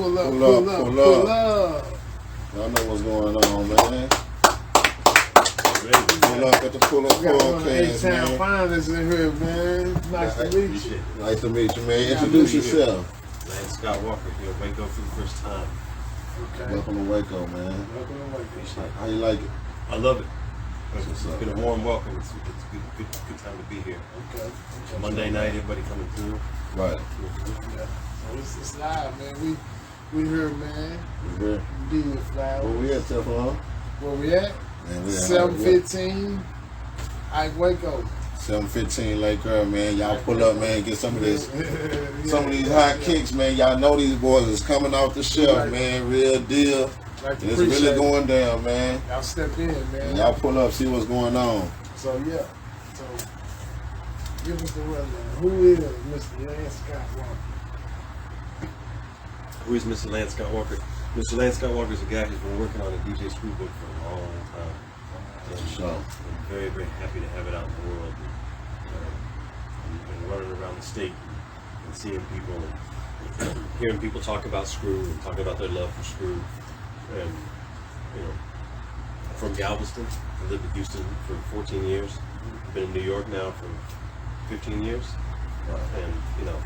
Pull up. Y'all know what's going on, man. Pull up at the Pull Up Podcast, man. H-Town Finest in here, man. Nice to meet you. Nice to meet you, man. Introduce yourself. Lance Scott Walker here, Waco for the first time. Okay. Welcome to Waco, man. Welcome to Waco. How you like it? I love it. It's been a warm welcome. It's a good time to be here. Okay. Monday night, everybody coming through. Right. Yeah. So it's live, man. We here, man. We here. Deal Flowers. Where we at, Teflon? Where we at? Man, we at 715 Waco. 715 Lake Girl, man. Y'all pull up, man. Get some of this, some of these hot kicks, man. Y'all know these boys is coming off the shelf, man. Real deal. Like It's really going down, man. Y'all step in, man. And y'all pull up, see what's going on. So yeah. So give us the rundown. Who is Mr. Lance Scott Walker? Who is Mr. Lance Scott Walker? Mr. Lance Scott Walker is a guy who's been working on a DJ Screw book for a long time. And I'm very, very happy to have it out in the world. I've been running around the state and seeing people and hearing people talk about Screw and talking about their love for Screw. And, you know, I'm from Galveston. I lived in Houston for 14 years. I've been in New York now for 15 years. And, you know,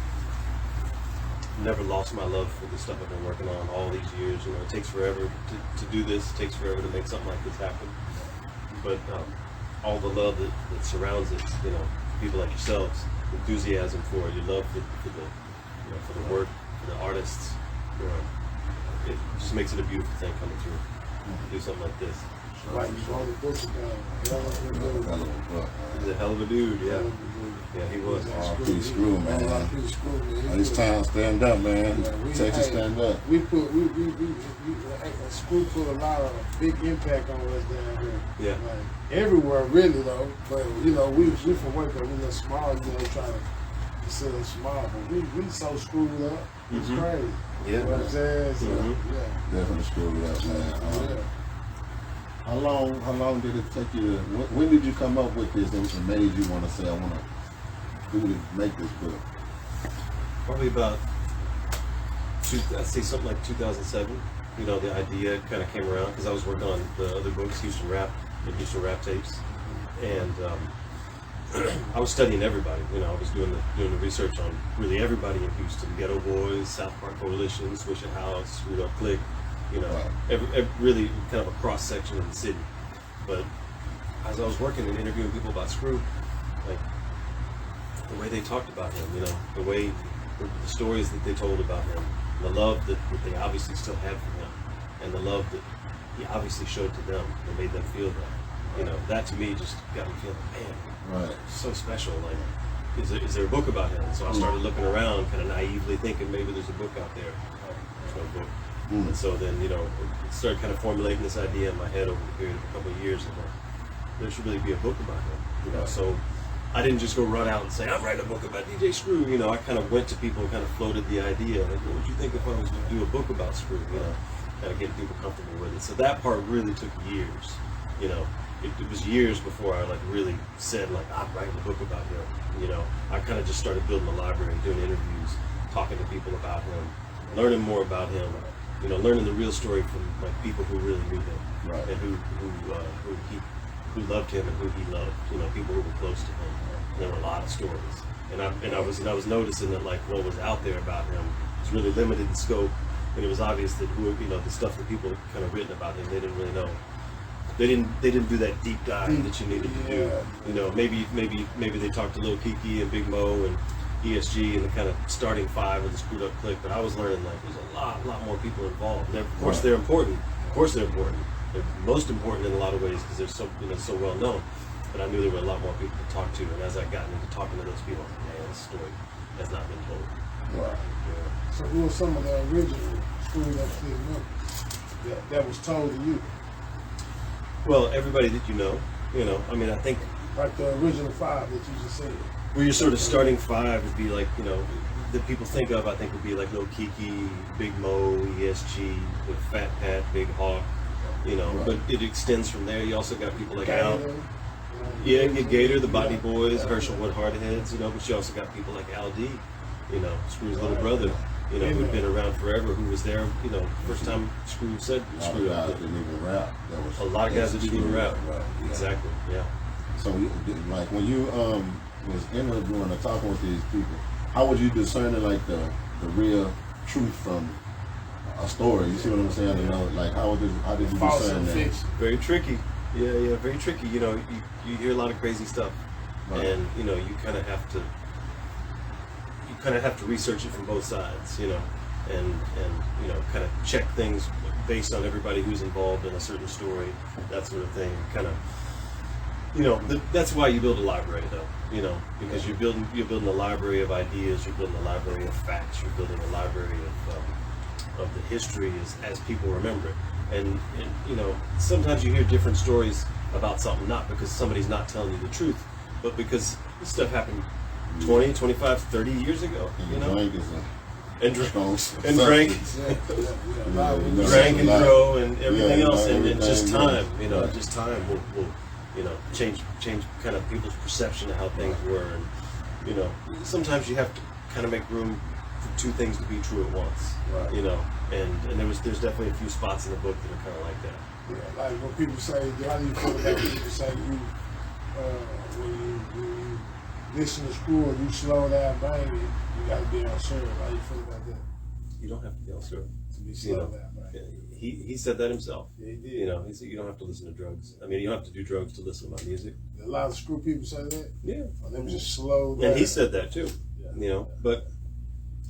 never lost my love for the stuff I've been working on all these years. You know, it takes forever to do this. It takes forever to make something like this happen. But all the love that surrounds it, you know, people like yourselves, enthusiasm for it, your love for the work, for the artists, you know, it just makes it a beautiful thing coming through. To do something like this. Like you wrote a book about. He's a hell of a dude, yeah. Yeah, he was. R.P. Screw, man. It's time to stand up, man. Texas, stand up. Screw put a lot of big impact on us down here. Yeah. Like, everywhere, really, though. But, you know, we from Waco, we look small, you know, trying to consider it small. But we so screwed up. It's crazy. Yeah. You know what I'm saying? So, yeah. Definitely screwed up, man. Yeah. How long did it take you to, when did you come up with this and made you want to say, I want to make this book? Probably about, I'd say something like 2007. You know, the idea kind of came around because I was working on the other books, Houston Rap tapes, and I was studying everybody. You know, I was doing the research on really everybody in Houston: Ghetto Boys, South Park Coalition, Swisher House, Screwed Up Click. You know, every really kind of a cross section of the city. But as I was working and interviewing people about Screw, like the way they talked about him, you know, the stories that they told about him, the love that they obviously still had for him, and the love that he obviously showed to them and made them feel that. You know, that to me just got me feeling, man, so special. Like, is there a book about him? So I started looking around, kind of naively thinking maybe there's a book out there. There's no book. And so then, you know, it started kind of formulating this idea in my head over the period of a couple of years. Of there should really be a book about him. You know, so I didn't just go run out and say, I'm writing a book about DJ Screw. You know, I kind of went to people and kind of floated the idea. Like, what would you think if I was to do a book about Screw? You know, kind of get people comfortable with it. So that part really took years. You know, it was years before I like really said like, I'm writing a book about him. You know, I kind of just started building a library, doing interviews, talking to people about him, learning more about him. You know, learning the real story from like people who really knew him, and who loved him and who he loved. You know, people who were close to him. And there were a lot of stories, and I was noticing that like what was out there about him was really limited in scope, and it was obvious that the stuff that people had kind of written about him, they didn't really know. They didn't do that deep dive that you needed to do. You know, maybe they talked to Lil Kiki and Big Mo and ESG and the kind of starting five of the Screwed Up Click, but I was learning like there's a lot more people involved. And of course they're important. Of course they're important. They're most important in a lot of ways because they're so well known. But I knew there were a lot more people to talk to, and as I got into talking to those people, man, this story has not been told. Right. Yeah. So who were some of the original Screwed Up Click members that was told to you? Well, everybody that you know. I mean, I think like the original five that you just said. Well, your sort of starting five would be like, you know, that people think of, I think would be like Lil Kiki, Big Mo, ESG, the Fat Pat, Big Hawk, you know, but it extends from there. You also got people like Al. Yeah, Gator, the Body Boys, Herschel Wood Hardheads, you know, but you also got people like Al D, you know, Screw's little brother, you know, who'd been around forever, who was there, you know, first time Screw said Screw up. Didn't even rap. A lot of guys that didn't even rap. Yeah. Exactly, yeah. So, like, when you was interviewing or talking with these people, how would you discern like the real truth from a story? You see what I'm saying? You know, like how did you discern that? Very tricky. Yeah, very tricky. You know, you hear a lot of crazy stuff, right. And you know, you kind of have to research it from both sides. You know, and you know, kind of check things based on everybody who's involved in a certain story, that sort of thing. Kind of, you know, that's why you build a library, though. You know, because you're building a library of ideas, you're building a library of facts, you're building a library of the history as people remember it. And you know, sometimes you hear different stories about something, not because somebody's not telling you the truth, but because this stuff happened 20, 25, 30 years ago. You know, and drank and drove and everything else, and just time. You know, just time will you know, change kind of people's perception of how things were. And you know, sometimes you have to kind of make room for two things to be true at once. Right. You know, and there's definitely a few spots in the book that are kind of like that. Yeah, like when people say, how do you feel about when people say when you listen to Screw and you slow down banging, you got to be on serve. How do you feel about that? You don't have to be on serve to be slow down banging. He said that himself. Yeah, he did. You know, he said you don't have to listen to drugs. I mean, you don't have to do drugs to listen to my music. A lot of Screw people say that. Yeah. Or them just slow down. And he said that too. Yeah. You know, but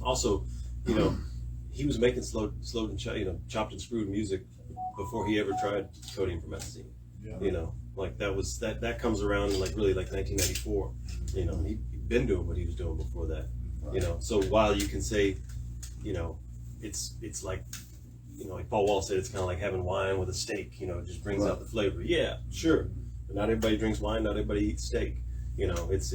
also, you know, he was making chopped and screwed music before he ever tried codeine for methazine. Yeah. You know, like that comes around in like 1994. You know, he'd been doing what he was doing before that. Right. You know, so while you can say, you know, it's like, you know, like Paul Wall said, it's kind of like having wine with a steak. You know, it just brings out the flavor. Yeah, sure. But not everybody drinks wine. Not everybody eats steak. You know, it's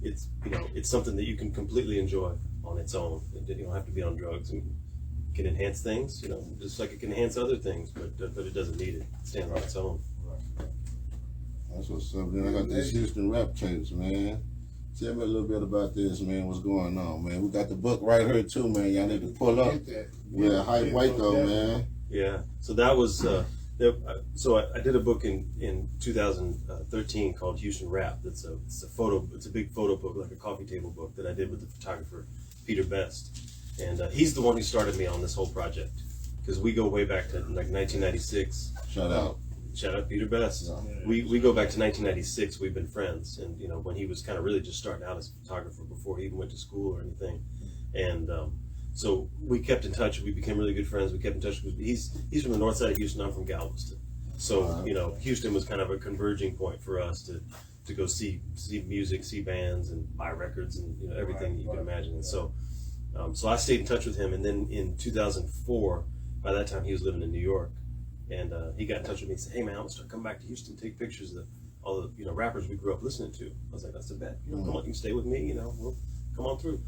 you know, it's something that you can completely enjoy on its own. You don't have to be on drugs. And it can enhance things. You know, just like it can enhance other things, but it doesn't need it. It stands on its own. That's what's up. Then I got these Houston rap tapes, man. Tell me a little bit about this, man. What's going on, man? We got the book right here too, man. Y'all need to pull up. Yeah, Hype White though, man. Yeah. So that was so I did a book in 2013 called Houston Rap. It's a big photo book, like a coffee table book that I did with the photographer Peter Beste, and he's the one who started me on this whole project because we go way back to like 1996. Shout out Peter Beste. We go back to 1996. We've been friends, and you know, when he was kind of really just starting out as a photographer before he even went to school or anything, and so we kept in touch. We became really good friends. We kept in touch because he's from the north side of Houston. I'm from Galveston, so you know, Houston was kind of a converging point for us to go see music, see bands, and buy records, and you know, everything you can imagine. And so I stayed in touch with him, and then in 2004, by that time he was living in New York. And he got in touch with me and said, "Hey man, I'm gonna start coming back to Houston, take pictures of all the, you know, rappers we grew up listening to." I was like, "That's a bet. You know, come on, you can stay with me. You know, we'll come on through."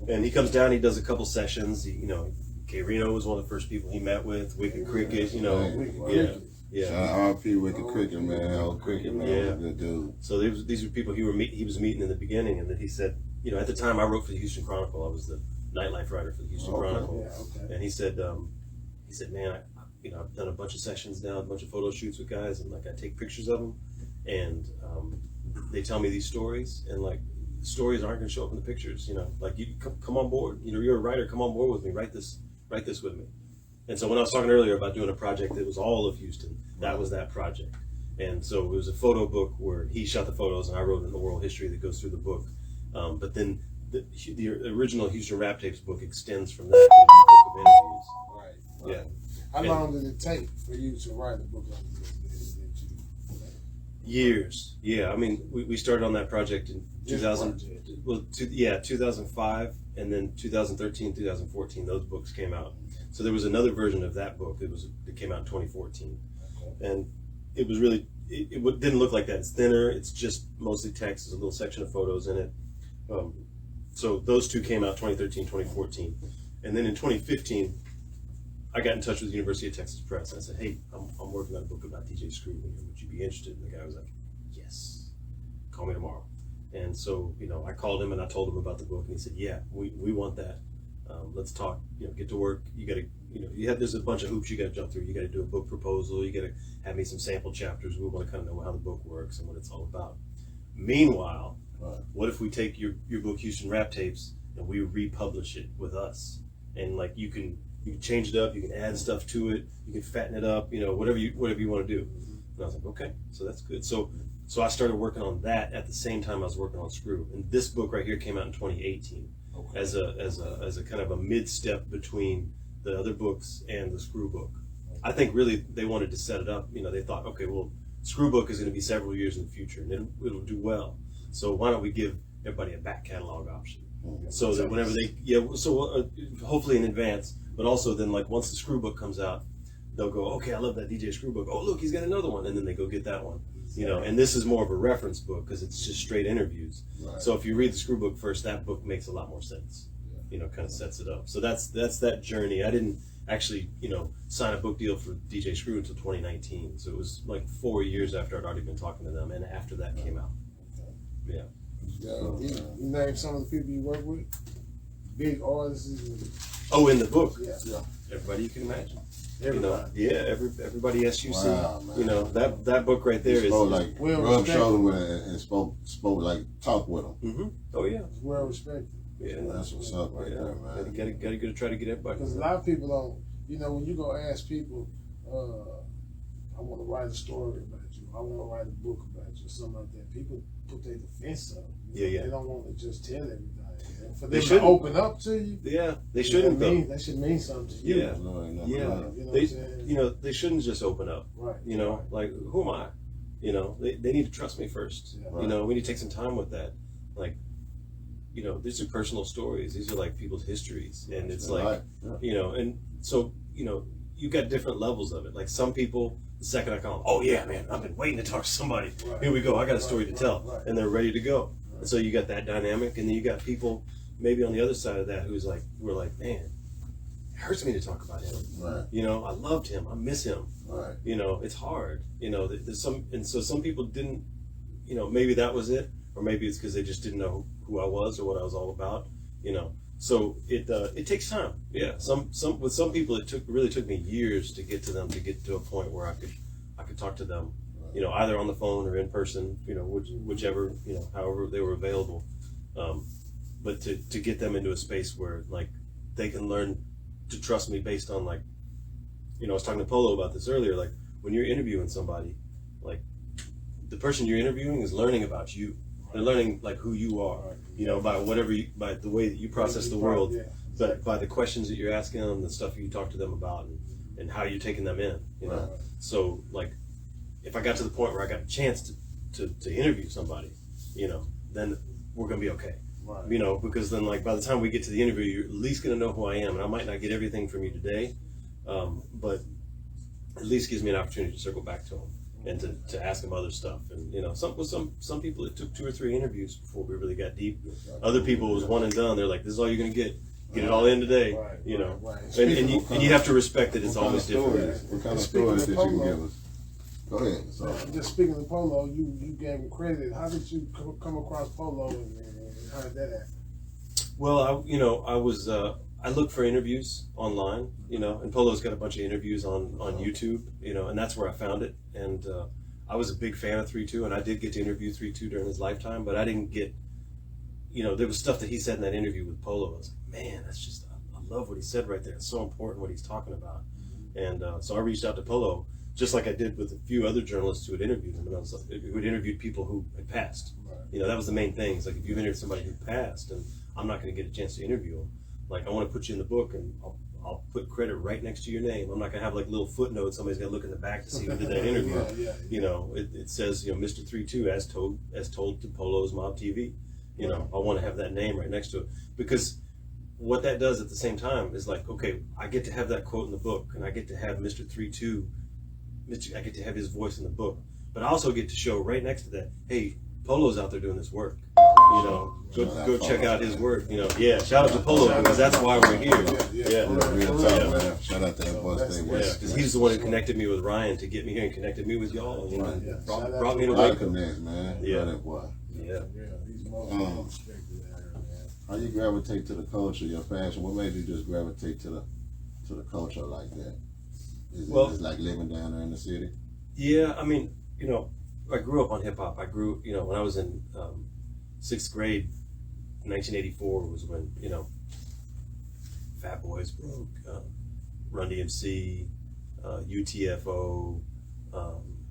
And he comes down, he does a couple sessions. You know, K Reno was one of the first people he met with. Wicked Cricket, you know, yeah. RP Wicked Cricket, man. Old Cricket, man. Yeah, good dude. So these were people he was meeting in the beginning, and then he said, you know, at the time I wrote for the Houston Chronicle. I was the nightlife writer for the Houston Chronicle, and he said, "Man, you know, I've done a bunch of sessions now, a bunch of photo shoots with guys, and like I take pictures of them, and they tell me these stories, and like stories aren't going to show up in the pictures. You know, like you come on board. You know, you're a writer. Come on board with me. Write this with me." And so when I was talking earlier about doing a project that was all of Houston, that was that project. And so it was a photo book where he shot the photos, and I wrote an oral history that goes through the book. But then the original Houston Rap Tapes book extends from that to a book of interviews. Right. Yeah. How long did it take for you to write a book like this? Years. Yeah, I mean, we started on that project in 2005, and then 2013, 2014, those books came out. So there was another version of that book. It came out in 2014, and it was really it didn't look like that. It's thinner. It's just mostly text. There's a little section of photos in it. So those two came out 2013, 2014, and then in 2015. I got in touch with the University of Texas Press, and I said, "Hey, I'm working on a book about DJ Screw. Would you be interested?" And the guy was like, "Yes, call me tomorrow." And so, you know, I called him and I told him about the book, and he said, "Yeah, we want that. Let's talk. Get to work. You got to, there's a bunch of hoops you got to jump through. You got to do a book proposal. You got to have me some sample chapters. We want to kind of know how the book works and what it's all about. Meanwhile, what if we take your book, Houston Rap Tapes, and we republish it with us? And like you can change it up. You can add stuff to it. You can fatten it up. Whatever you want to do. And I was like, okay, so that's good. So I started working on that at the same time I was working on Screw. And this book right here came out in 2018 as a kind of a mid-step between the other books and the Screw book. I think really they wanted to set it up. They thought, okay, well, Screw book is going to be several years in the future and it'll do well. So why don't we give everybody a back catalog option? So that whenever hopefully in advance, but also then like once the Screw book comes out, they'll go, okay, I love that DJ Screw book. Oh, look, he's got another one. And then they go get that one. And this is more of a reference book because it's just straight interviews. Right. So if you read the Screw book first, that book makes a lot more sense. Kind of sets it up. So that's that journey. I didn't actually, sign a book deal for DJ Screw until 2019. So it was like 4 years after I'd already been talking to them, and after that came out. Yeah. You name some of the people you work with? Big artists? Oh, in the book? Yeah. Everybody you can imagine. Everybody. Everybody SUC. Wow, man. That book right there is like rubbed shoulder with it and spoke like talk with them. Mm-hmm. Oh yeah, it's well respected. Yeah, that's what's up right there, man. You gotta try to get everybody. Because a lot of people don't. When you go ask people, I want to write a story about you. I want to write a book about you, something like that. People put their defense up. Yeah. They don't want to just tell everybody. For They them to shouldn't. open up to you. Yeah, they shouldn't. That should mean something to you. Yeah. They shouldn't just open up. Right. Like who am I? They need to trust me first. Yeah. We need to take some time with that. Like, these are personal stories. These are like people's histories, and it's like, and so you got different levels of it. Like some people, the second I call them, oh yeah, man, I've been waiting to talk to somebody. Right. Here we go. I got a story to tell, and they're ready to go. Right. And so you got that dynamic, and then you got people maybe on the other side of that who's like, we're like, man, it hurts me to talk about him. Right. I loved him. I miss him. Right. It's hard. There's some people didn't. Maybe that was it, or maybe it's because they just didn't know who I was or what I was all about. So it takes time. Yeah. With some people it really took me years to get to a point where I could talk to them, either on the phone or in person, whichever, however they were available. But to get them into a space where like they can learn to trust me based on like, I was talking to Polo about this earlier, like when you're interviewing somebody, like the person you're interviewing is learning about you. They're learning like who you are, by by the way that you process the world, but by the questions that you're asking them, the stuff you talk to them about, and how you're taking them in, Right. So like, if I got to the point where I got a chance to interview somebody, then we're gonna be okay, Right. Because then like by the time we get to the interview, you're at least gonna know who I am, and I might not get everything from you today, but at least gives me an opportunity to circle back to them. And to ask them other stuff, and some people it took 2 or 3 interviews before we really got deep. Other people it was one and done. They're like, this is all you're gonna get it all in today, Right. And you have to respect that it's always different. What kind of stories did you can give us? Go ahead. Just speaking of Polo, you gave him credit. How did you come across Polo, and how did that happen? Well, I look for interviews online, and Polo's got a bunch of interviews on YouTube, and that's where I found it. And I was a big fan of 3-2, and I did get to interview 3-2 during his lifetime, but I didn't get, there was stuff that he said in that interview with Polo. I was like, man, that's just, I love what he said right there. It's so important what he's talking about. And so I reached out to Polo, just like I did with a few other journalists who had interviewed him, and who had interviewed people who had passed. Right. That was the main thing. It's like, if you've interviewed somebody who passed, and I'm not going to get a chance to interview him, like I want to put you in the book, and I'll put credit right next to your name. I'm not going to have like little footnotes. Somebody's got to look in the back to see who did that interview. It says, Mr. 3-2 as told to Polo's Mob TV. I want to have that name right next to it, because what that does at the same time is like, okay, I get to have that quote in the book, and I get to have Mr. 3-2. I get to have his voice in the book, but I also get to show right next to that, hey, Polo's out there doing this work. Go check out his work. Shout out to Polo, because that's why we're here. Real talk, man. Shout out to that boy. Because he's the one who connected me with Ryan to get me here and connected me with y'all. And brought me to Ryan connect, man. Yeah. That boy. Yeah. He's most respected out here, man. How you gravitate to the culture, your passion? What made you just gravitate to the culture like that? Is it just like living down there in the city? Yeah, I mean, you know, I grew up on hip hop. I grew, you know, when I was in 6th grade, 1984 was when, you know, Fat Boys broke, Run DMC, UTFO,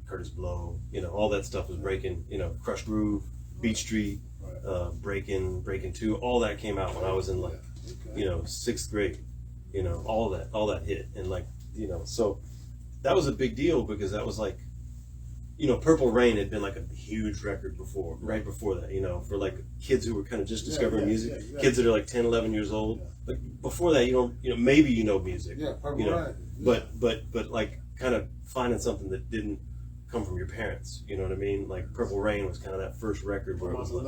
Curtis Blow, you know, all that stuff was breaking, you know, Crush Groove, Beat Street, Breaking 2, all that came out when I was in like, you know, 6th grade, you know, all that hit. And like, you know, so that was a big deal because that was like, you know, Purple Rain had been like a huge record before, right before that, you know, for like kids who were kind of just discovering music, kids that are like 10, 11 years old. Like before that, you don't, you know, maybe you know music, Purple you know, Rain. but like kind of finding something that didn't come from your parents, you know what I mean? Like Purple Rain was kind of that first record where it was like,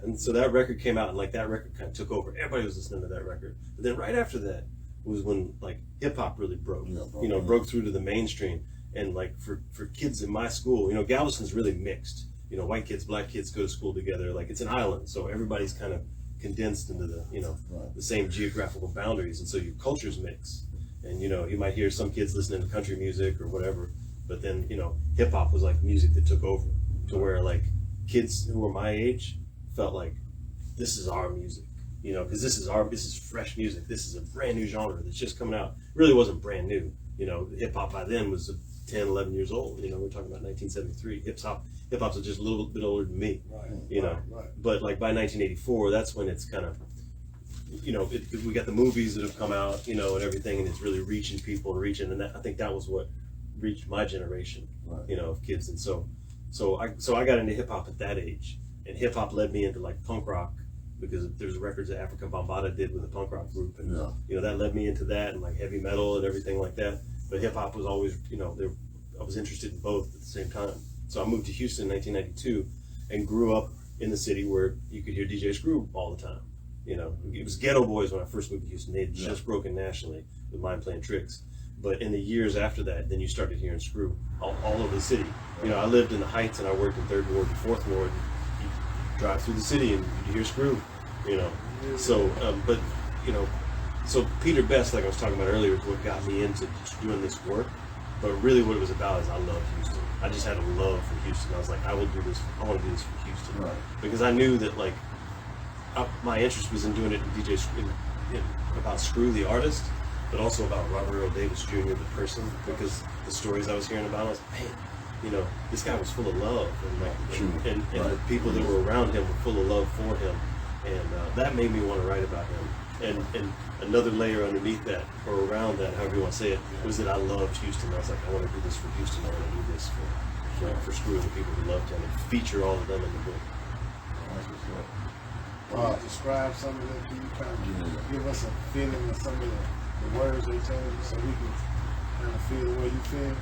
and so that record came out and like that record kind of took over. Everybody was listening to that record. But then right after that was when like hip hop really broke, you know, broke through to the mainstream. And like for kids in my school, you know, Galveston's really mixed. You know, white kids, black kids go to school together. Like it's an island, so everybody's kind of condensed into the, you know, the same geographical boundaries, and so your cultures mix. And you know, you might hear some kids listening to country music or whatever, but then you know, hip hop was like music that took over to where like kids who were my age felt like this is our music, you know, because this is fresh music. This is a brand new genre that's just coming out. It really wasn't brand new, you know. Hip hop by then was 10, 11 years old. You know, we're talking about 1973. Hip hop's just a little bit older than me. You know, but like by 1984, that's when it's kind of, you know, we got the movies that have come out, you know, and everything, and it's really reaching people and reaching. And I think that was what reached my generation, you know, of kids. And so I got into hip hop at that age, and hip hop led me into like punk rock because there's records that Africa Bambaataa did with a punk rock group, and you know that led me into that and like heavy metal and everything like that. But hip hop was always, you know, I was interested in both at the same time. So I moved to Houston in 1992 and grew up in the city where you could hear DJ Screw all the time. You know, it was Ghetto Boys when I first moved to Houston. They had just broken nationally with Mind Playing Tricks. But in the years after that, then you started hearing Screw all over the city. You know, I lived in the Heights and I worked in 3rd Ward and 4th Ward. You drive through the city and you hear Screw, you know. So, but, you know, so Peter Beste, like I was talking about earlier, is what got me into doing this work. But really what it was about is I love Houston. I just had a love for Houston. I was like, I want to do this for Houston. Because I knew that like, my interest was in doing it about Screw the artist, but also about Robert Earl Davis Jr. the person, because the stories I was hearing about, I was like, man, you know, this guy was full of love, and like, and the people that were around him were full of love for him, and that made me want to write about him. And another layer underneath that, or around that, however you want to say it, was that I loved Houston. I was like, I want to do this for Houston. I want to do this for Screw and the people who loved him, and feature all of them in the book. Describe some of that. Can you kind of give us a feeling of some of the words they told you so we can kind of feel the way you feel?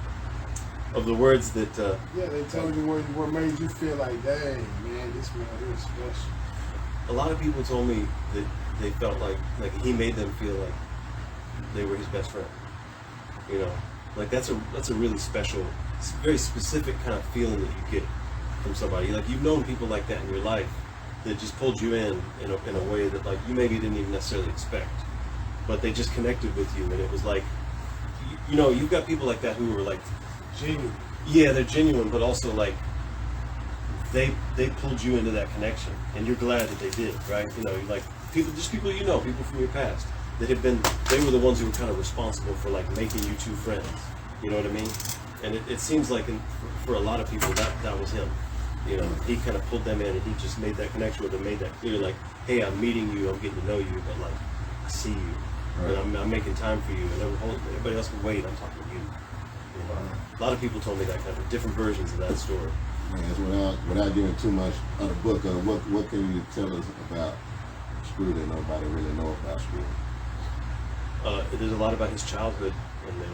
Of the words that... they told you what made you feel like, dang, man, this man is special. A lot of people told me that they felt like he made them feel like they were his best friend. You know, like that's a really special, very specific kind of feeling that you get from somebody. Like you've known people like that in your life that just pulled you in a way that like you maybe didn't even necessarily expect, but they just connected with you, and it was like, you know, you've got people like that who are like genuine. Yeah, they're genuine, but also like they pulled you into that connection, and you're glad that they did, right? You know, like people you know, people from your past that have been, they were the ones who were kind of responsible for like making you two friends. You know what I mean? And it seems like for a lot of people that was him. You know, he kind of pulled them in, and he just made that connection with them, made that clear, like, hey, I'm meeting you, I'm getting to know you, but like, I see you, and I'm making time for you, and everybody else can wait, I'm talking to you. You know? A lot of people told me that kind of different versions of that story. Man, without giving too much of the book, what can you tell us about Screw that nobody really know about Screw? There's a lot about his childhood, and then,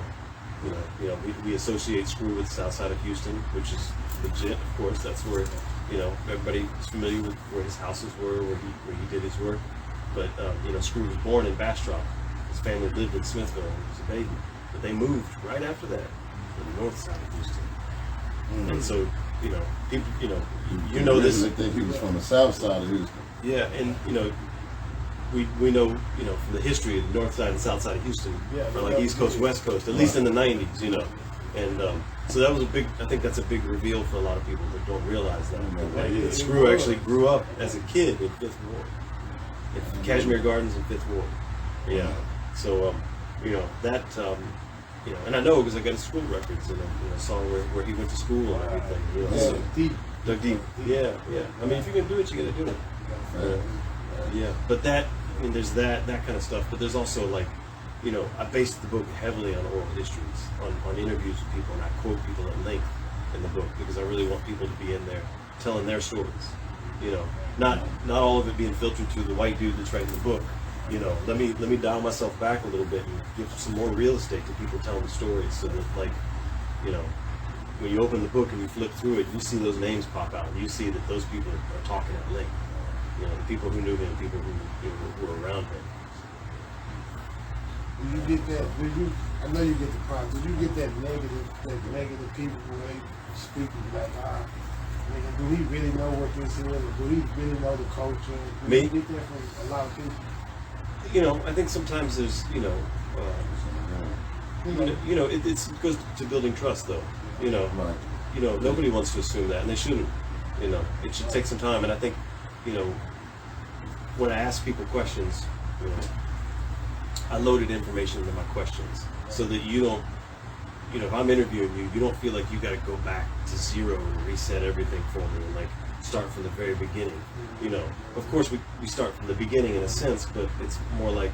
you know, we associate Screw with the south side of Houston, which is legit, of course. That's where, you know, everybody is familiar with where his houses were, where he did his work. But you know, Screw was born in Bastrop. His family lived in Smithville when he was a baby, but they moved right after that to the north side of Houston. And so, people, you People know this. originally think he was from the south side of Houston. Yeah, and we know, from the history of the north side and south side of Houston, Yeah, or like East Coast, West Coast, at least in the 90s, And so that was I think that's a big reveal for a lot of people that don't realize that. Like, Screw actually grew up as a kid in Fifth Ward. Cashmere Gardens in Fifth Ward. Yeah. So, that, and I know because I got his school records and I saw where he went to school and everything. So, Deep. dug deep. Yeah. I mean, if you're going to do it, you got to do it. Yeah. But there's that kind of stuff. But there's also like, I based the book heavily on oral histories, on interviews with people, and I quote people at length in the book because I really want people to be in there telling their stories. Not all of it being filtered to the white dude that's writing the book. Let me dial myself back a little bit and give some more real estate to people telling the stories, so that when you open the book and you flip through it, you see those names pop out, and you see that those people are talking at length. The people who knew him, people who were around him. Do you get that? I know you get the problem. Did you get that negative people who they speaking like, nigga, do he really know what this is? Or do he really know the culture? Do you get that from a lot of people? I think sometimes there's, it goes to building trust, though. Right. Nobody wants to assume that, and they shouldn't. It should take some time, and I think, when I ask people questions, I loaded information into my questions so that you don't, if I'm interviewing you, you don't feel like you got to go back to zero and reset everything for me and like start from the very beginning. Of course we start from the beginning in a sense, but it's more like,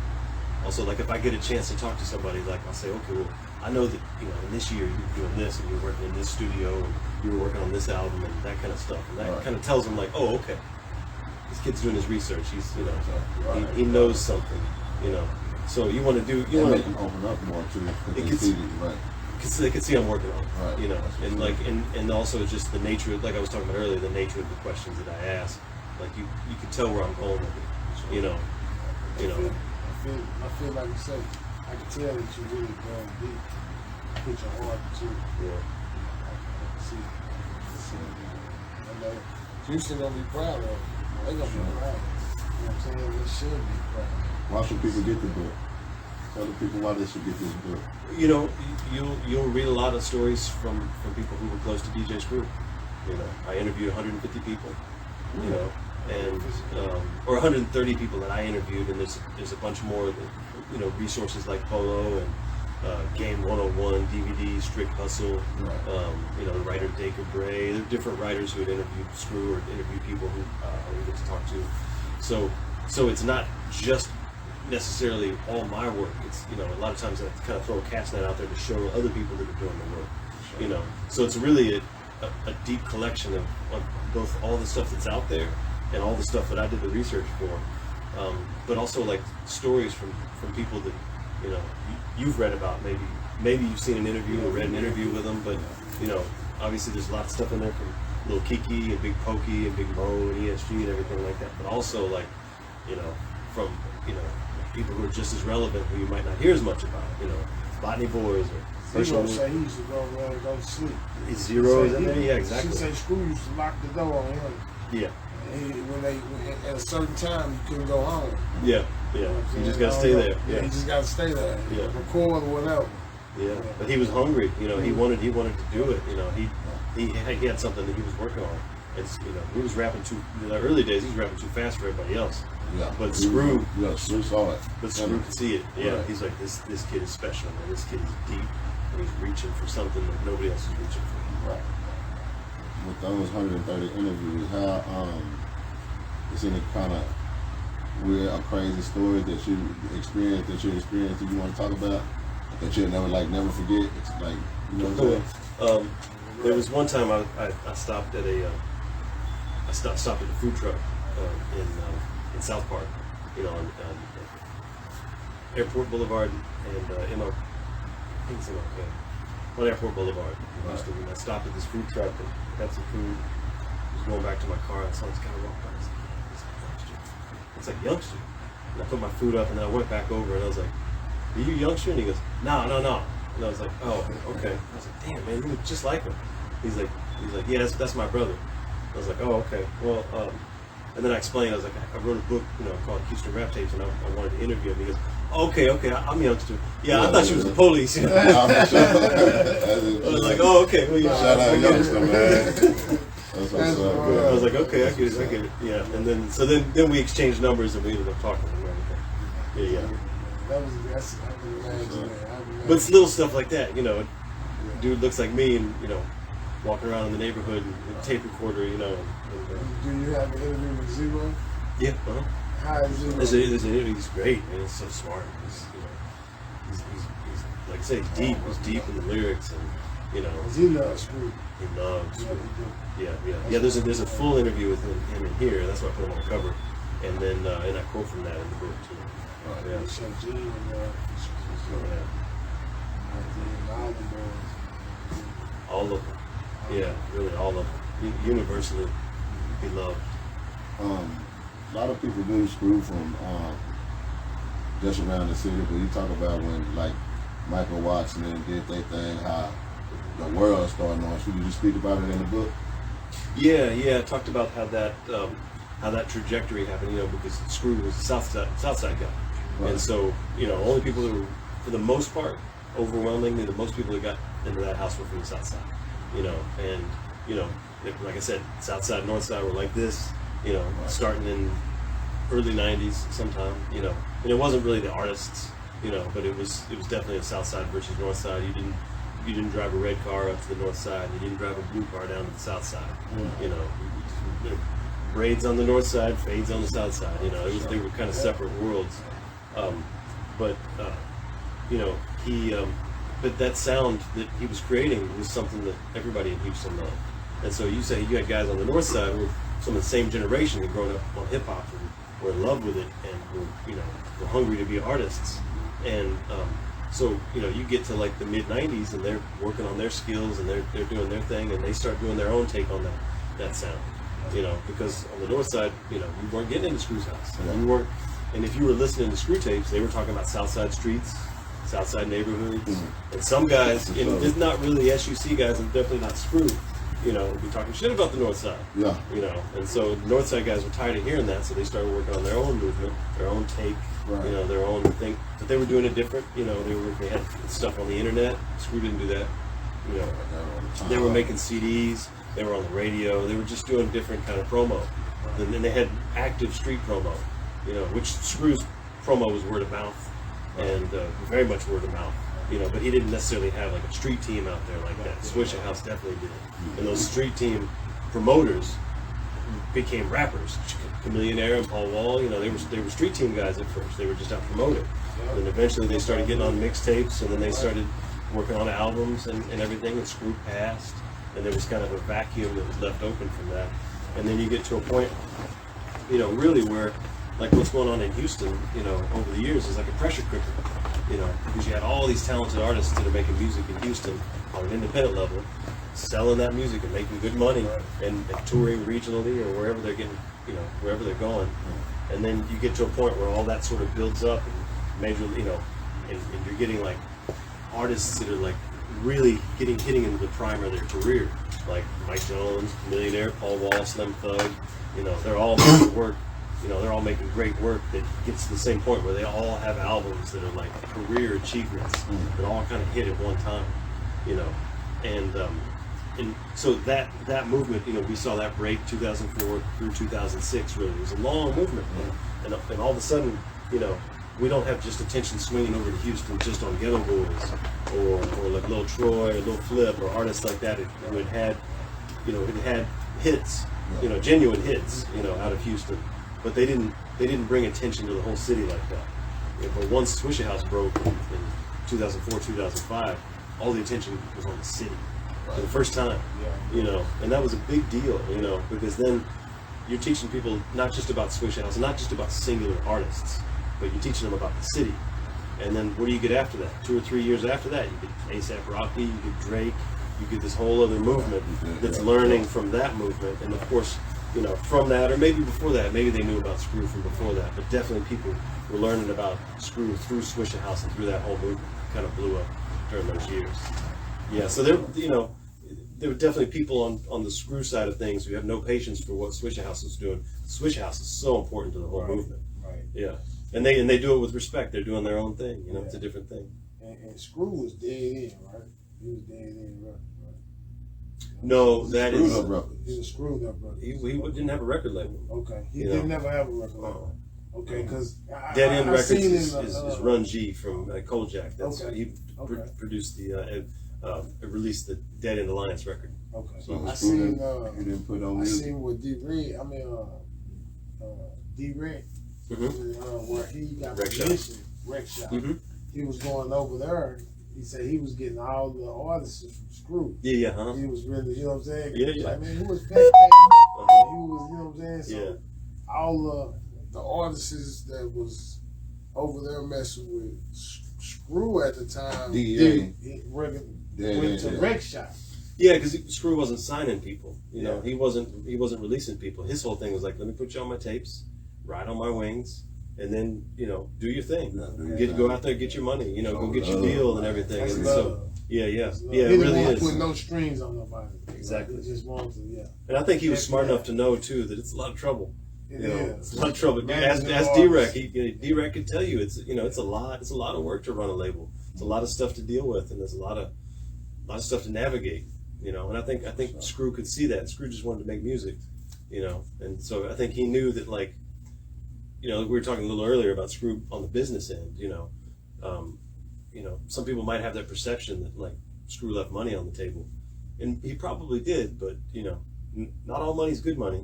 also like if I get a chance to talk to somebody, like I'll say, okay, well, I know that, in this year you were doing this and you were working in this studio and you were working on this album and that kind of stuff. And that kind of tells them like, oh, okay, this kid's doing his research. He's, he knows something, So you want to do, you want to open up more too. Right. Because they can see I'm working on it, and also just the nature, like I was talking about earlier, the nature of the questions that I ask. Like you can tell where I'm going with it, I feel like you said, I can tell that you really going deep. Put your heart into it. Yeah. I can see. I know Houston gonna be proud of it. They gonna be proud. You know what I'm saying? They should be proud. Why should people get the book? Tell the people why they should get this book. You'll read a lot of stories from people who were close to DJ Screw. I interviewed 150 people, and or 130 people that I interviewed, and there's a bunch more that, resources like Polo and Game 101, DVD, Strict Hustle, the writer Dacre Bray. There are different writers who had interviewed Screw or interviewed people who we get to talk to. So it's not just necessarily all my work. It's, a lot of times I kind of throw a cast net out there to show other people that are doing the work. So it's really a deep collection of both all the stuff that's out there and all the stuff that I did the research for, but also like stories from people that you've read about. Maybe you've seen an interview or read an interview with them, but obviously there's a lot of stuff in there from Lil Kiki and Big Pokey and Big Mo and ESG and everything like that, but also like from people who are just as relevant who you might not hear as much about, Botany Boys or Zero say he used to go around and go to sleep. Zero, is that there? Yeah, exactly. She said Screw used to lock the door on him. Yeah. At a certain time, you couldn't go home. Yeah. You just gotta stay there. Yeah, you just gotta stay there. Yeah. Record or whatever. Yeah, but he was hungry. He wanted to do it. He had something that he was working on. It's he was rapping in the early days. He was rapping too fast for everybody else. Yeah. But Screw. Yeah, Screw saw it. But Screw could see it. Yeah. Right. He's like, this kid is special, man. This kid is deep, and he's reaching for something that nobody else is reaching for. Right. With those 130 interviews, how is any kind of weird or crazy story that you experienced that you want to talk about that you'll never forget? It's like, what I'm saying? There was one time I stopped at I stopped at a food truck in South Park, on Airport Boulevard and I think it's MLK, on Airport Boulevard. Right. I stopped at this food truck and had some food. I was going back to my car. I saw this guy walk by. It's like Youngster. And I put my food up and then I went back over and I was like, "Are you Youngster?" And he goes, No. And I was like, "Oh, okay." I was like, "Damn, man, you look just like him." He's like, He's like, yeah, that's my brother. I was like, oh, okay. Well, and then I explained, I was like, I wrote a book, called Houston Rap Tapes, and I wanted to interview him. He goes, okay, I'm youngster. Yeah, I thought she was the police. I was like, oh, okay. Well, shout out youngster, man. That's what's up. I was like, okay, I get it. Yeah, and then we exchanged numbers and we ended up talking and everything. Yeah. That's I can imagine that. But it's little stuff like that, Dude looks like me and walking around in the neighborhood and tape recorder, Do you have an interview with Zero? Yeah. How is Zero? He's great, man. He's so smart. He's like I say, he's deep. He's deep in the lyrics, and Does he love Screw? He loves Screw. Yeah. There's a full interview with him in here. That's why I put him on the cover, and then and I quote from that in the book too. Yeah. All of them. Yeah, really all of them. Universally beloved. A lot of people do Screw from just around the city, but you talk about when like Michael Watts and them did their thing, how the world started on. Should you speak about it in the book? Yeah. I talked about how that trajectory happened. Because Screw was a South Side guy, right. And so only people who, for the most part, overwhelmingly, the most people who got into that house were from the South Side. And like I said, South Side, North Side were like this. Right. Starting in early '90s sometime. And it wasn't really the artists. But it was definitely a South Side versus North Side. You didn't drive a red car up to the North Side. You didn't drive a blue car down to the South Side. Braids on the North Side, fades on the South Side. They were kind of separate worlds. But that sound that he was creating was something that everybody in Houston loved. And so you say you had guys on the North Side who were some of the same generation that grown up on hip hop and were in love with it and were hungry to be artists. And so you get to like the mid '90s and they're working on their skills and they're doing their thing and they start doing their own take on that sound. Because on the North Side, you weren't getting into Screw's house. You weren't, and if you were listening to Screw tapes, they were talking about South Side streets, South Side neighborhoods, and some guys, it's not really the SUC guys, and definitely not Screw. Be talking shit about the North Side. Yeah. And so the North Side guys were tired of hearing that, so they started working on their own movement, their own take, right. Their own thing. But they were doing it different. They had stuff on the internet. Screw didn't do that. They were making CDs. They were on the radio. They were just doing different kind of promo. And then they had active street promo, which Screw's promo was word of mouth, and very much word of mouth. But he didn't necessarily have like a street team out there like that. Swisha House definitely did. And those street team promoters became rappers. Chameleonaire and Paul Wall, they were street team guys at first. They were just out promoting. And eventually they started getting on mixtapes, and then they started working on albums and everything, and Screw passed. And there was kind of a vacuum that was left open from that. And then you get to a point, really where, like what's going on in Houston, over the years is like a pressure cooker, because you had all these talented artists that are making music in Houston on an independent level, selling that music and making good money, and touring regionally or wherever they're getting, wherever they're going. And then you get to a point where all that sort of builds up and majorly, and you're getting like artists that are like really hitting into the prime of their career, like Mike Jones, Millionaire, Paul Wall, Slim Thug. They're all making work. They're all making great work that gets to the same point where they all have albums that are like career achievements that all kind of hit at one time. And so that movement, we saw that break 2004 through 2006. Really, it was a long movement, and all of a sudden, we don't have just attention swinging over to Houston just on Ghetto Boys or like Lil Troy or Lil Flip or artists like that who had hits, genuine hits, out of Houston, but they didn't bring attention to the whole city like that. But once Swisha House broke in 2004, 2005, all the attention was on the city for the first time, and that was a big deal, because then you're teaching people not just about Swisha House, not just about singular artists, but you're teaching them about the city. And then what do you get after that? 2 or 3 years after that, you get A$AP Rocky, you get Drake, you get this whole other movement that's learning from that movement. And of course, from that, or maybe before that, maybe they knew about Screw from before that, but definitely people were learning about Screw through Swisha House and through that whole movement. Kind of blew up during those years. Yeah, so there, there were definitely people on the Screw side of things who have no patience for what Swishahouse is doing. Swishahouse is so important to the whole movement. Right. Yeah, and they do it with respect. They're doing their own thing. You know, it's a different thing. And Screw was dead in, right? He was dead in, right? No, that Screwed is. up record. He was screwed up, brother. He didn't have a record label. Okay, he You didn't know. never have a record label. Okay, because Dead End Records seen is in Run G from Kojak. That's Okay. he Okay. produced the released the Dead End Alliance record. Okay, So I Screw seen you didn't put on I music. seen with D-Red. I mean D-Red, where he got Rec Shop. permission. Rec Shop. Mhm. He was going over there. He said he was getting all the artists from Screw. Yeah, huh? He was really, you know what I'm saying? Yeah, yeah. Like, man, he was backpack. Uh-huh. He was, you know what I'm saying? So Yeah. all the artists that was over there messing with Screw at the time, DEA. went to Rec Shop. Yeah, because Screw wasn't signing people. You know, he wasn't releasing people. His whole thing was like, let me put you on my tapes, ride on my wings, and then do your thing. Yeah, do your Go thing. out there, get your money. You know, Show go get your love. deal and everything. That's And love. so, yeah, He it didn't really want to is. put no strings on nobody. Exactly. He just wanted to, yeah. And I think he was smart enough to know too that it's a lot of trouble. It You know, is. it's a lot of trouble. As D-Rec, D-Rec could tell you, it's a lot of work to run a label. It's a lot of stuff to deal with, and there's a lot of stuff to navigate. You know, and I think Screw could see that. Screw just wanted to make music, you know, and so I think he knew that, like, you know, we were talking a little earlier about Screw on the business end. You know, some people might have that perception that like Screw left money on the table, and he probably did, but you know, not all money's good money.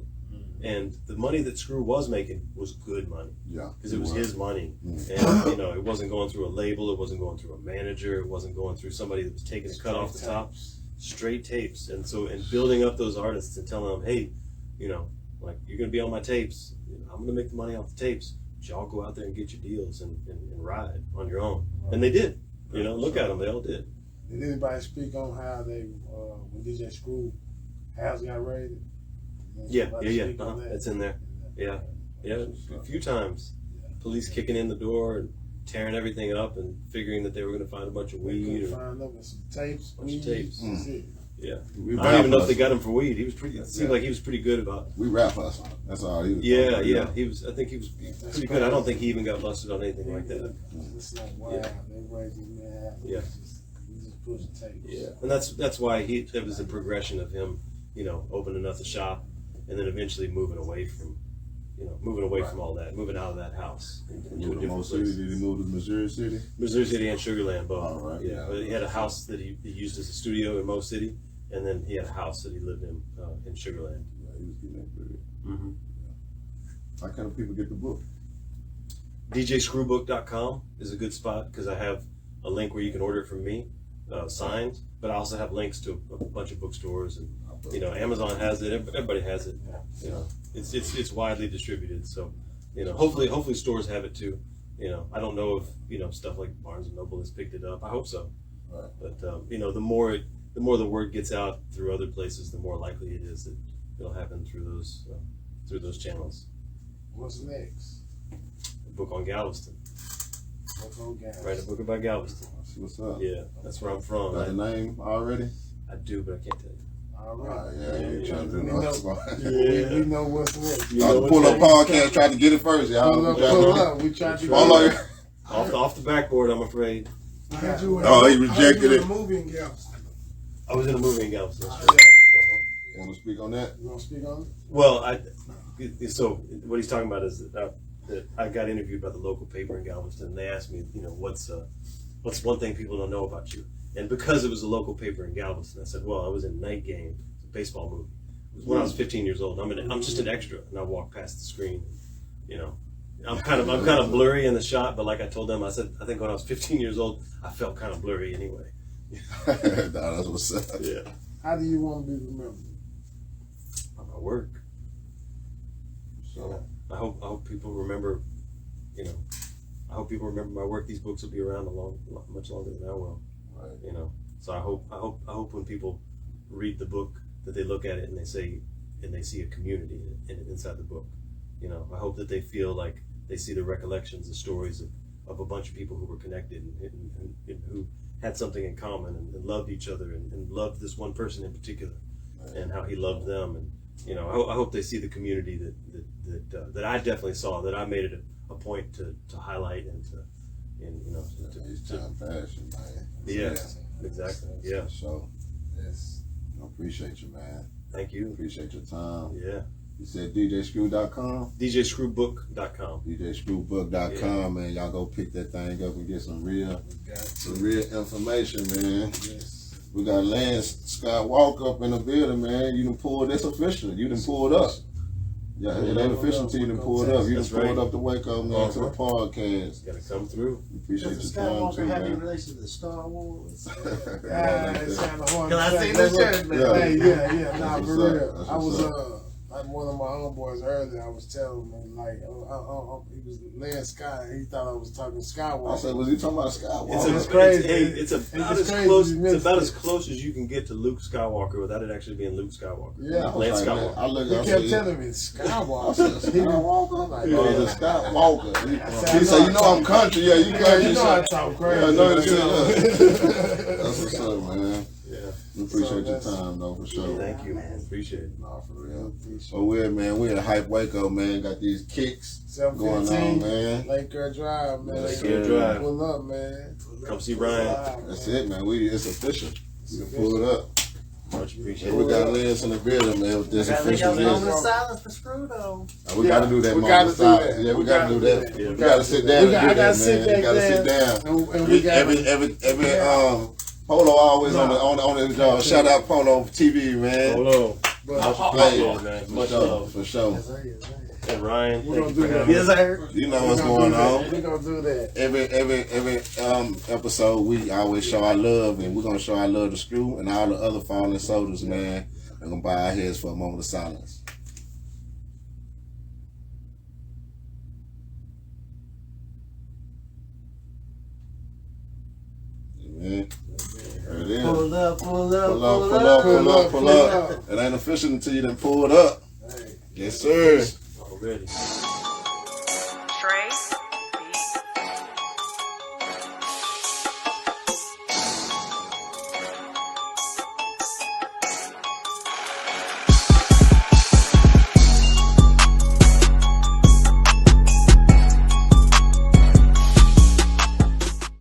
And the money that Screw was making was good money. Yeah. Because it was his money. Mm. And, you know, it wasn't going through a label. It wasn't going through a manager. It wasn't going through somebody that was taking a cut off the top. Straight tapes. And so, and building up those artists and telling them, hey, you know, like, you're going to be on my tapes. You know, I'm going to make the money off the tapes. But y'all go out there and get your deals and ride on your own. And they did. You know, look at them. They all did. Did anybody speak on how they, when DJ Screw house got raided? Yeah. Speak on that? It's in there. Yeah. A few times. Police kicking in the door and tearing everything up and figuring that they were going to find a bunch of They weed. couldn't find them and some tapes. Bunch of weed, tapes. that's it. Yeah. We I don't even know if rap they got him for weed. He was pretty. It seemed like he was pretty good about. We rap hustle. That's all he was. Yeah. about. He was. I think he was pretty good. I don't think he even got busted on anything like that. It's like, wow, Yeah. they raised this man out. Yeah. He just pushing tapes. Yeah, and that's why it was a progression of him, you know, opening up the shop, and then eventually moving away from all that, moving out of that house into a Moved to different Mo City. place. Did he move to Missouri City? Missouri City and Sugar Land both. All right. Yeah, but he had a house that he used as a studio in Mo City, and then he had a house that he lived in Sugar Land. Yeah, he was getting that good. Mm-hmm. How can people get the book? DJScrewbook.com is a good spot because I have a link where you can order it from me, signed, but I also have links to a bunch of bookstores, and you know, Amazon has it. Everybody has it. You know, it's widely distributed. So, you know, hopefully stores have it too. You know, I don't know if, you know, stuff like Barnes and Noble has picked it up. I hope so. Right. But you know, the more the word gets out through other places, the more likely it is that it'll happen through those channels. What's next? A book on Galveston. Okay. Write a book about Galveston. See what's up. Yeah, that's where I'm from. Got the name already? I do, but I can't tell you. All right. Yeah, you trying to do We nothing. know, we know what's next. You know Pull up what's podcast, try to get it first, y'all. Pull up. We tried to All of it. Off the backboard, I'm afraid. Oh, he rejected it. Movie in Galveston. I was in a movie in Galveston. That's Yeah. true. Want to speak on that? You want to speak on it? Well, so what he's talking about is that I got interviewed by the local paper in Galveston, and they asked me, you know, what's one thing people don't know about you? And because it was a local paper in Galveston, I said, well, I was in Night Game, a baseball movie. It was when I was 15 years old. I'm just an extra, and I walk past the screen. You know, I'm kind of blurry in the shot, but like I told them, I said, I think when I was 15 years old, I felt kind of blurry anyway. That's what's up. Yeah. How do you want to be remembered? By my work. So, I hope people remember, you know, I hope people remember my work. These books will be around much longer than I will. right. You know, so I hope when people read the book that they look at it and they see a community inside the book. You know, I hope that they feel like they see the recollections, the stories of a bunch of people who were connected and who had something in common and loved each other and loved this one person in particular, and how he loved them. And I hope they see the community that I definitely saw, that I made it a point to highlight and to passion, man. Yes, exactly. Yeah. So, yes, I appreciate you, man. Thank you. Appreciate your time. Yeah. You said DJScrew.com? DJScrewbook.com. DJScrewbook.com, man. Y'all go pick that thing up and get some real information, man. Yes. We got Lance Scott Walk up in the building, man. You done pulled, that's official. You done pulled up. Yeah, it ain't official until you done pulled up. You done pulled up the Waco, man, to the podcast. Gotta come through. Appreciate your time, Skywalker too, have any man. relation to Star Wars? It's kind of hard. Cause I seen the shirt, man. Yeah. Nah, That's for what's real. up. That's I was what's like one of my homeboys earlier. I was telling him like, he was Lance Scott. He thought I was talking Skywalker. I said, was he talking about Skywalker? It's crazy. It's about as crazy close. you It's missed about it. as close as you can get to Luke Skywalker without it actually being Luke Skywalker. Yeah. I was Lance like, Skywalker. man, I looked, He I kept said, telling me I Skywalker. said, Skywalker? Like, Oh, the Skywalker. He said, you know I'm country. Yeah, you country. you know I talk crazy. Yeah, I know it's you know. That's what's up, man. Yeah. We appreciate your that's- time, though, for sure. Thank you. Appreciate it. Nah, for real. So we're, man, we're at Hype Waco, man. Got these kicks going on, 715 man. Lake Girl Drive, man. Lake Girl Drive. Pull up, man. Come see Ryan. That's it, man. It's official. You can pull it up. Much appreciated. We got Lance in the building, man, with this Gotta leave official y'all moment visit. of silence for Screw though. We got to do that we moment gotta of do silence. that. Yeah, we We got to gotta do do that. that. We We got to sit down and do I gotta that, sit man. back We got to sit there. down. And we got Every Polo always on his jaw. Shout out Polo TV, man. Hello. Much Oh, play. man. For Much sure, love. for sure. And Ryan, We're thank gonna you for do that. having Yes, me. sir. You know what's going on. We're gonna do that. Every episode we always show our love, and we're gonna show our love to Screw and all the other fallen soldiers, man. We're gonna bow our heads for a moment of silence. Amen. There it is. Pull up, pull up, Pull up, pull pull up, up. pull up, pull pull up. up. It ain't official until you done pulled up. Hey. Yes, sir. Already.